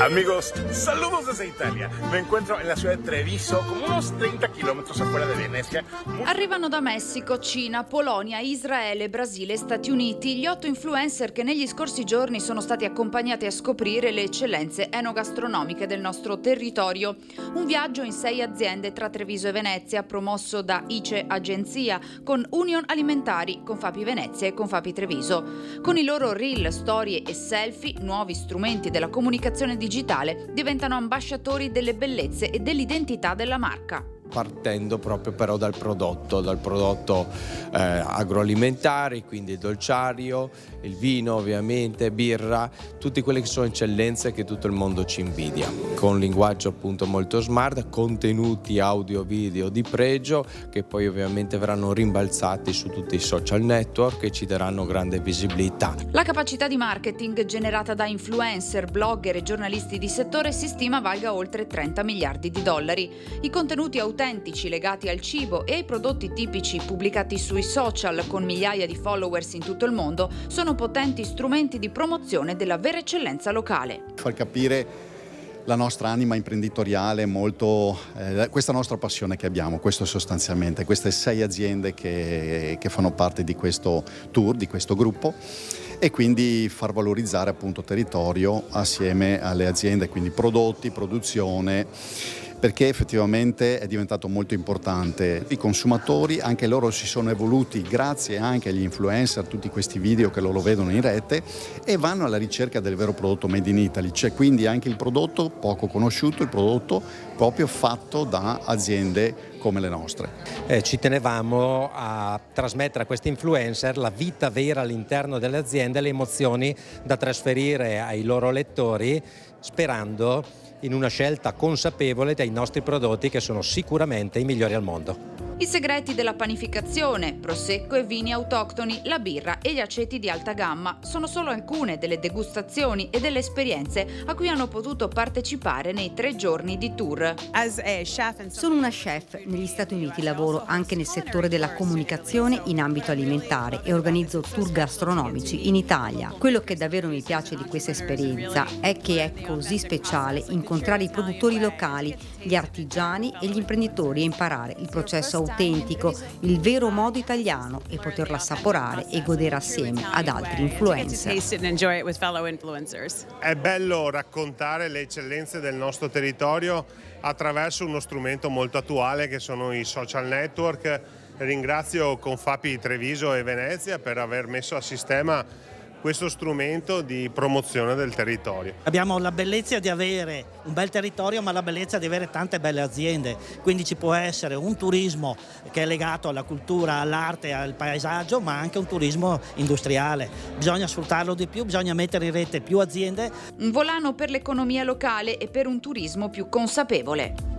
Amigos, saludos desde Italia. Me encuentro en la ciudad de Treviso, como unos 30 kilómetros afuera de Venecia. Arrivano da Messico, Cina, Polonia, Israele, Brasile e Stati Uniti gli 8 influencer che negli scorsi giorni sono stati accompagnati a scoprire le eccellenze enogastronomiche del nostro territorio. Un viaggio in 6 aziende tra Treviso e Venezia, promosso da ICE Agenzia, con Union Alimentari, Confapi Venezia e Confapi Treviso. Con i loro reel, storie e selfie, nuovi strumenti della comunicazione digitale diventano ambasciatori delle bellezze e dell'identità della marca. Partendo proprio però dal prodotto agroalimentare, quindi il dolciario, il vino ovviamente, birra, tutte quelle che sono eccellenze che tutto il mondo ci invidia, con linguaggio appunto molto smart, contenuti audio video di pregio che poi ovviamente verranno rimbalzati su tutti i social network e ci daranno grande visibilità. La capacità di marketing generata da influencer, blogger e giornalisti di settore si stima valga oltre 30 miliardi di dollari. I contenuti autentici legati al cibo e ai prodotti tipici pubblicati sui social con migliaia di followers in tutto il mondo sono potenti strumenti di promozione della vera eccellenza locale. Far capire la nostra anima imprenditoriale, questa nostra passione che abbiamo, questo sostanzialmente, queste 6 aziende che fanno parte di questo tour, di questo gruppo, e quindi far valorizzare appunto territorio assieme alle aziende, quindi prodotti, produzione, perché effettivamente è diventato molto importante. I consumatori, anche loro si sono evoluti grazie anche agli influencer, tutti questi video che loro vedono in rete, e vanno alla ricerca del vero prodotto made in Italy. C'è quindi anche il prodotto poco conosciuto, il prodotto proprio fatto da aziende come le nostre. Ci tenevamo a trasmettere a questi influencer la vita vera all'interno delle aziende, le emozioni da trasferire ai loro lettori, sperando in una scelta consapevole dei nostri prodotti che sono sicuramente i migliori al mondo. I segreti della panificazione, prosecco e vini autoctoni, la birra e gli aceti di alta gamma sono solo alcune delle degustazioni e delle esperienze a cui hanno potuto partecipare nei 3 giorni di tour. Sono una chef, negli Stati Uniti lavoro anche nel settore della comunicazione in ambito alimentare e organizzo tour gastronomici in Italia. Quello che davvero mi piace di questa esperienza è che è così speciale incontrare i produttori locali, gli artigiani e gli imprenditori e imparare il processo autentico, il vero modo italiano, e poterla assaporare e godere assieme ad altri influencer. È bello raccontare le eccellenze del nostro territorio attraverso uno strumento molto attuale che sono i social network. Ringrazio Confapi Treviso e Venezia per aver messo a sistema questo strumento di promozione del territorio. Abbiamo la bellezza di avere un bel territorio, ma la bellezza di avere tante belle aziende, quindi ci può essere un turismo che è legato alla cultura, all'arte, al paesaggio, ma anche un turismo industriale. Bisogna sfruttarlo di più, bisogna mettere in rete più aziende. Un volano per l'economia locale e per un turismo più consapevole.